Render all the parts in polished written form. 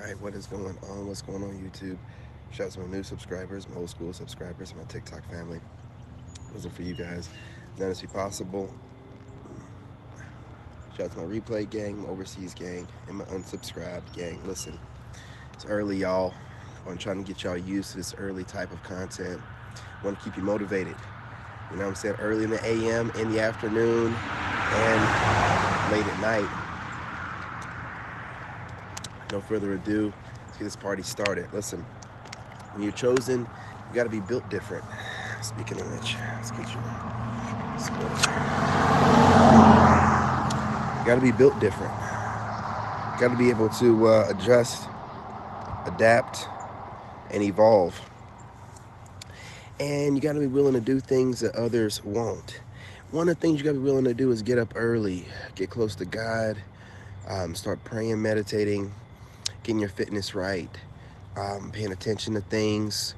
Alright, what is going on? What's going on YouTube? Shout out to my new subscribers, my old school subscribers, my TikTok family. Wasn't for you guys. None of this be possible. Shout out to my replay gang, my overseas gang, and my unsubscribed gang. Listen, it's early, y'all. I'm trying to get y'all used to this early type of content. I want to keep you motivated. You know what I'm saying? Early in the AM, in the afternoon, and late at night. No further ado, let's get this party started. Listen, when you're chosen, you got to be built different. Speaking of which, let's get you. You got to be built different. You got to be able to adjust, adapt, and evolve. And you got to be willing to do things that others won't. One of the things you got to be willing to do is get up early, get close to God, start praying, meditating, getting your fitness right, paying attention to things,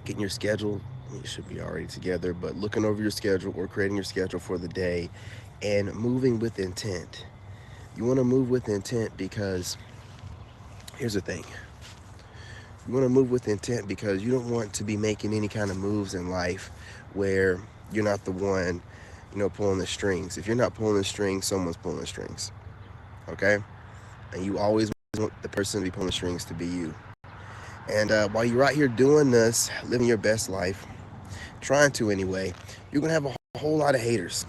getting your schedule. You should be already together, but looking over your schedule or creating your schedule for the day and moving with intent. You want to move with intent because here's the thing. You want to move with intent because you don't want to be making any kind of moves in life where you're not the one, pulling the strings. If you're not pulling the strings, someone's pulling the strings. Okay? And you always want the person to be pulling the strings to be you. And while you're out here doing this, living your best life, trying to anyway, you're going to have a whole lot of haters.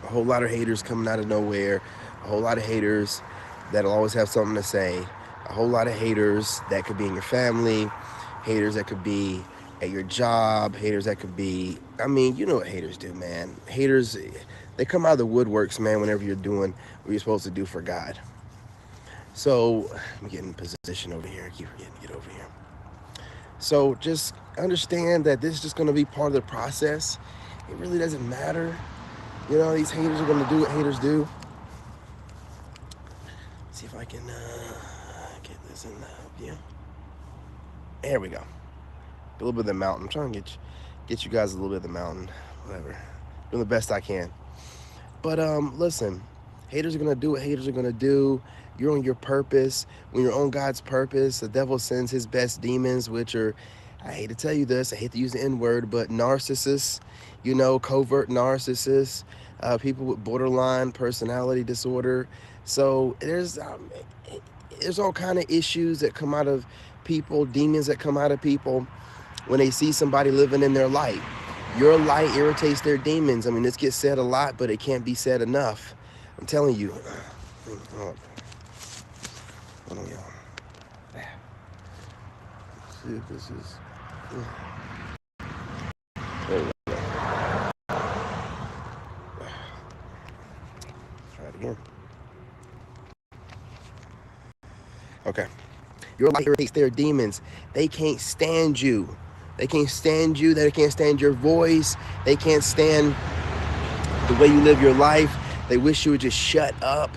A whole lot of haters coming out of nowhere. A whole lot of haters that'll always have something to say. A whole lot of haters that could be in your family. Haters that could be at your job. Haters that could be, you know what haters do, man. Haters, they come out of the woodworks, man, whenever you're doing what you're supposed to do for God. So, I'm getting in position over here. I keep forgetting to get over here. So, just understand that this is just going to be part of the process. It really doesn't matter. These haters are going to do what haters do. Let's see if I can get this in the view. There we go. A little bit of the mountain. I'm trying to get you guys a little bit of the mountain. Whatever. Doing the best I can. But listen, haters are going to do what haters are going to do. You're on your purpose. When you're on God's purpose, the devil sends his best demons, which are, I hate to tell you this, I hate to use the N-word, but narcissists, covert narcissists, people with borderline personality disorder. So there's all kind of issues that come out of people, demons that come out of people when they see somebody living in their light. Your light irritates their demons. This gets said a lot, but it can't be said enough. I'm telling you. Hold on, y'all. Let's see if this is. There we go. Try it again. Okay. Your light irritates their demons. They can't stand you. They can't stand you. They can't stand your voice. They can't stand the way you live your life. They wish you would just shut up.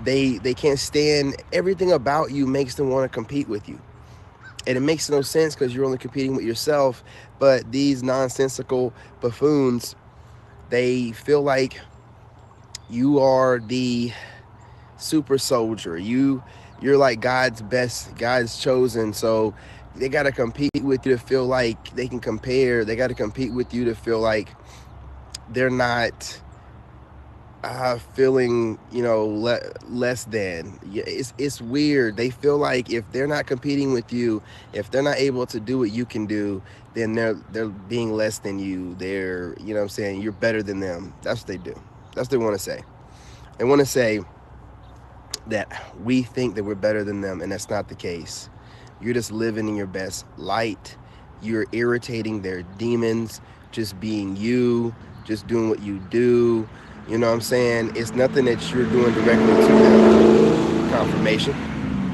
They can't stand everything about you makes them want to compete with you. And it makes no sense because you're only competing with yourself. But these nonsensical buffoons, they feel like you are the super soldier. You're like God's best, God's chosen. So they got to compete with you to feel like they can compare. They got to compete with you to feel like they're not feeling, less than. It's weird. They feel like if they're not competing with you, if they're not able to do what you can do, then they're being less than you. They're, you're better than them. That's what they do. That's what they want to say. They want to say that we think that we're better than them, and that's not the case. You're just living in your best light. You're irritating their demons, just being you, just doing what you do. You know what I'm saying? It's nothing that you're doing directly to them. Confirmation.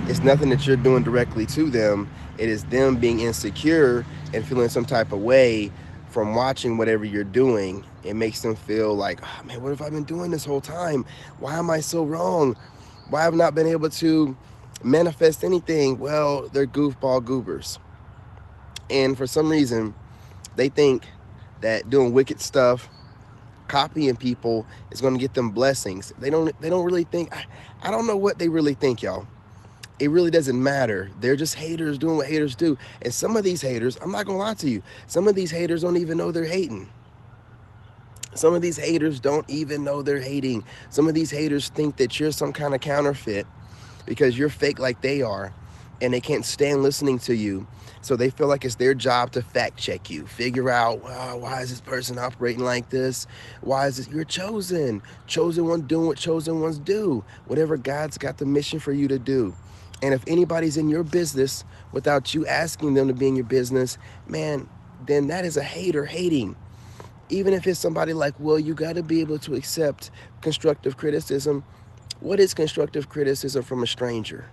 It's nothing that you're doing directly to them. It is them being insecure and feeling some type of way from watching whatever you're doing. It makes them feel like, oh, man, what have I been doing this whole time? Why am I so wrong? Why have I not been able to manifest anything? Well, they're goofball goobers. And for some reason, they think that doing wicked stuff, copying people is going to get them blessings. They don't really think. I don't know what they really think, y'all. It really doesn't matter. They're just haters doing what haters do. And some of these haters, I'm not gonna lie to you, some of these haters don't even know they're hating. Some of these haters don't even know they're hating. Some of these haters think that you're some kind of counterfeit because you're fake like they are, and they can't stand listening to you. So they feel like it's their job to fact check you, figure out, why is this person operating like this? Why is this? You're chosen one doing what chosen ones do, whatever God's got the mission for you to do. And if anybody's in your business without you asking them to be in your business, man, then that is a hater hating. Even if it's somebody like, well, you got to be able to accept constructive criticism. What is constructive criticism from a stranger?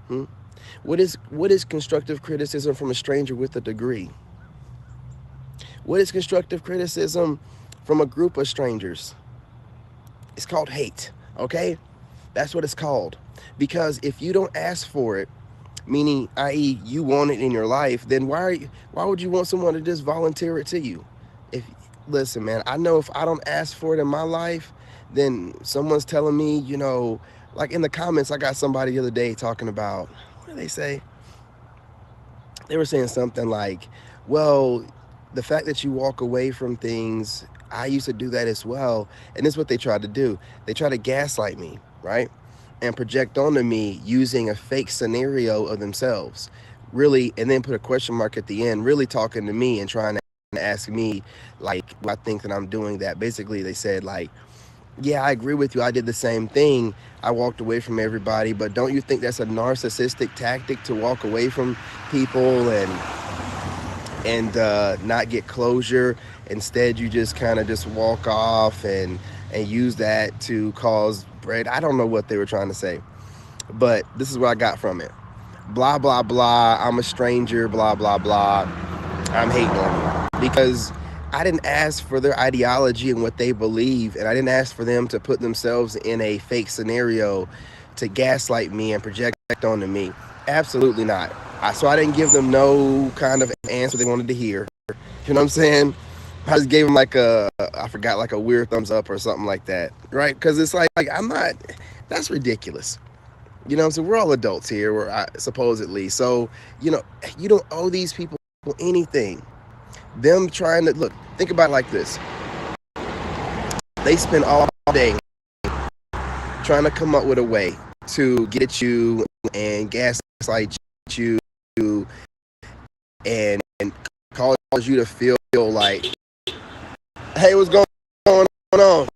Hmm? What is constructive criticism from a stranger with a degree? What is constructive criticism from a group of strangers? It's called hate, okay? That's what it's called. Because if you don't ask for it, meaning i.e. you want it in your life, then why would you want someone to just volunteer it to you? If Listen, man, I know if I don't ask for it in my life, then someone's telling me, like in the comments, I got somebody the other day talking about, what did they say? They were saying something like, well, the fact that you walk away from things, I used to do that as well. And this is what they tried to do. They tried to gaslight me, right? And project onto me using a fake scenario of themselves. Really, and then put a question mark at the end, really talking to me and trying to ask me, like, I think that I'm doing that. Basically, they said, like, yeah, I agree with you. I did the same thing. I walked away from everybody, but don't you think that's a narcissistic tactic to walk away from people and not get closure? Instead, you just kind of just walk off and use that to cause bread. I don't know what they were trying to say, but this is what I got from it. Blah blah blah. I'm a stranger. Blah blah blah. I'm hating on you because I didn't ask for their ideology and what they believe, and I didn't ask for them to put themselves in a fake scenario to gaslight me and project onto me. Absolutely not. So I didn't give them no kind of answer they wanted to hear. You know what I'm saying? I just gave them like I forgot, like a weird thumbs up or something like that, right? Because it's like I'm not. That's ridiculous. So we're all adults here, supposedly. So you don't owe these people anything. Them trying to look, think about it like this. They spend all day trying to come up with a way to get at you and gaslight you and cause you to feel like, hey, what's going on?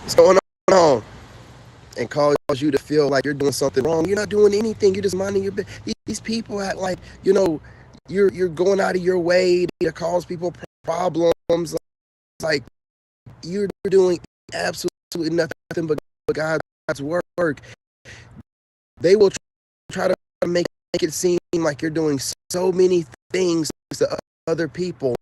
What's going on? And cause you to feel like you're doing something wrong. You're not doing anything. You're just minding your business. These people act like, you're going out of your way to cause people problems. Like, you're doing absolutely nothing but God's work. They will try to make it seem like you're doing so many things to other people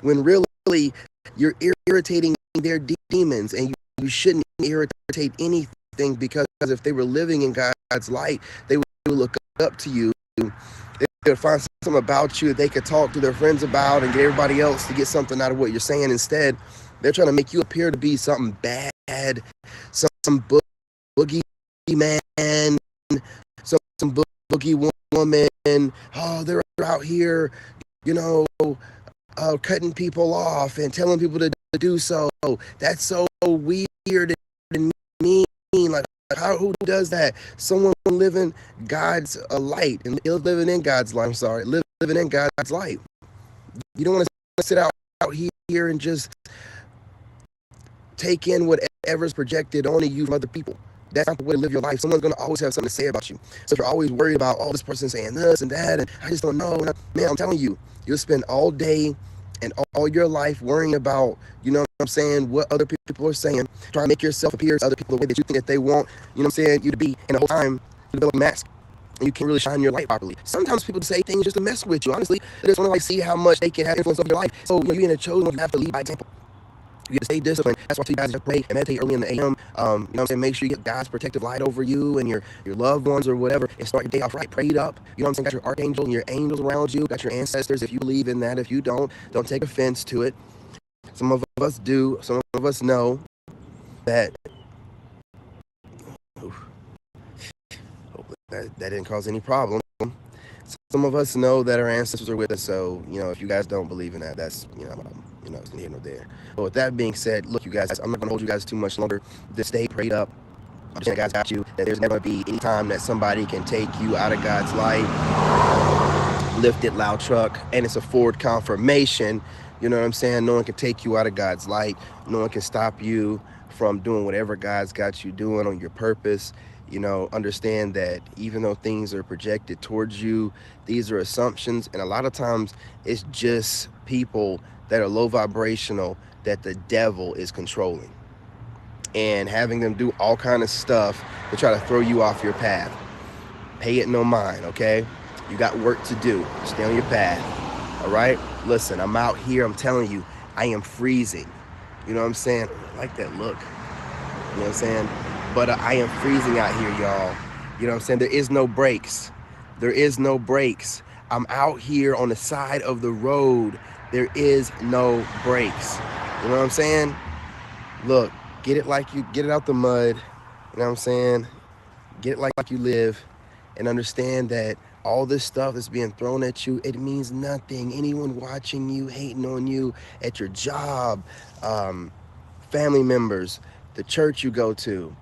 when really you're irritating their demons, and you shouldn't irritate anything, because if they were living in God's light, they would look up to you. They would find something about you that they could talk to their friends about and get everybody else to get something out of what you're saying. Instead, they're trying to make you appear to be something bad, some boogie man, some boogie woman. Oh, they're out here, cutting people off and telling people to do so. That's so weird and mean. Like, who does that? Someone living God's light and living in God's light. I'm sorry, living in God's light. You don't want to sit out here and just take in whatever's projected onto you from other people. That's not the way to live your life. Someone's going to always have something to say about you. So if you're always worried about, oh, this person saying this and that, and I just don't know, man, I'm telling you, you'll spend all day and all your life worrying about, what other people are saying, trying to make yourself appear to other people the way that you think that they want, you to be, and the whole time you develop a mask. And you can't really shine your light properly. Sometimes people say things just to mess with you. Honestly, they just want to see how much they can have influence over your life. So you're in a chosen one, you have to lead by example. You have to stay disciplined. That's why you guys have to pray and meditate early in the AM. Make sure you get God's protective light over you and your loved ones or whatever, and start your day off right, prayed up. Got your archangel and your angels around you, got your ancestors if you believe in that. If you don't take offense to it. Some of us do, some of us know that, hopefully that didn't cause any problem. Some of us know that our ancestors are with us, so, if you guys don't believe in that, that's, it's neither nor there. But with that being said, look, you guys, I'm not going to hold you guys too much longer. Just stay prayed up. Understand God's got you, that there's never going to be any time that somebody can take you out of God's light. Lifted loud truck, and it's a forward confirmation. You know what I'm saying? No one can take you out of God's light. No one can stop you from doing whatever God's got you doing on your purpose. Understand that even though things are projected towards you, these are assumptions, and a lot of times it's just people that are low vibrational that the devil is controlling and having them do all kind of stuff to try to throw you off your path. Pay it no mind, okay? You got work to do. Stay on your path, all right? Listen, I'm out here. I'm telling you, I am freezing. You know what I'm saying? I like that look. You know what I'm saying? But I am freezing out here, y'all. You know what I'm saying? There is no breaks. There is no breaks. I'm out here on the side of the road. There is no breaks. You know what I'm saying? Look, get it out the mud. You know what I'm saying? Get it like you live, and understand that all this stuff that's being thrown at you, it means nothing. Anyone watching you, hating on you at your job, family members, the church you go to,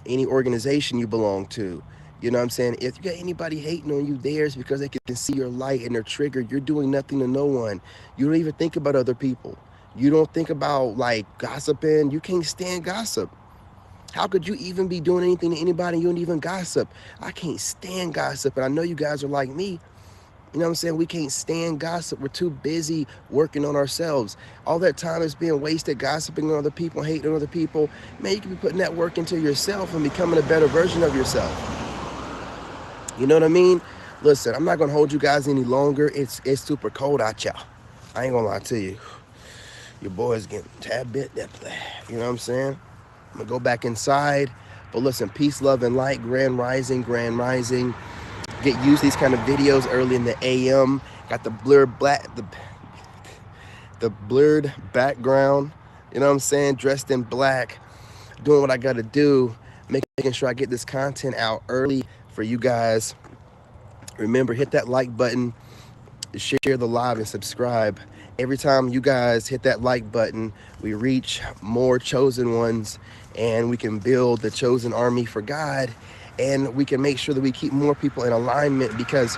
any organization you belong to, you know what I'm saying? If you got anybody hating on you there, it's because they can see your light and they're triggered. You're doing nothing to no one. You don't even think about other people. You don't think about gossiping. You can't stand gossip. How could you even be doing anything to anybody and you don't even gossip? I can't stand gossip, and I know you guys are like me. You know what I'm saying? We can't stand gossip. We're too busy working on ourselves. All that time is being wasted gossiping on other people, hating on other people. Man, you can be putting that work into yourself and becoming a better version of yourself. You know what I mean? Listen, I'm not going to hold you guys any longer. It's super cold out, y'all. I ain't going to lie to you. Your boy's getting a tad bit that. You know what I'm saying? I'm going to go back inside. But listen, peace, love, and light. Grand rising, grand rising. Get used to these kind of videos early in the AM. Got the blurred the blurred background. You know what I'm saying? Dressed in black. Doing what I got to do. Making sure I get this content out early for you guys. Remember, hit that like button. Share the live and subscribe. Every time you guys hit that like button, we reach more chosen ones, and we can build the chosen army for God, and we can make sure that we keep more people in alignment, because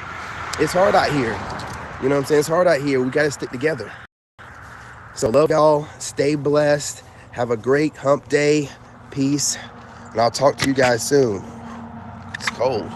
it's hard out here. You know what I'm saying? It's hard out here. We got to stick together. So love y'all. Stay blessed. Have a great hump day. Peace. And I'll talk to you guys soon. It's cold.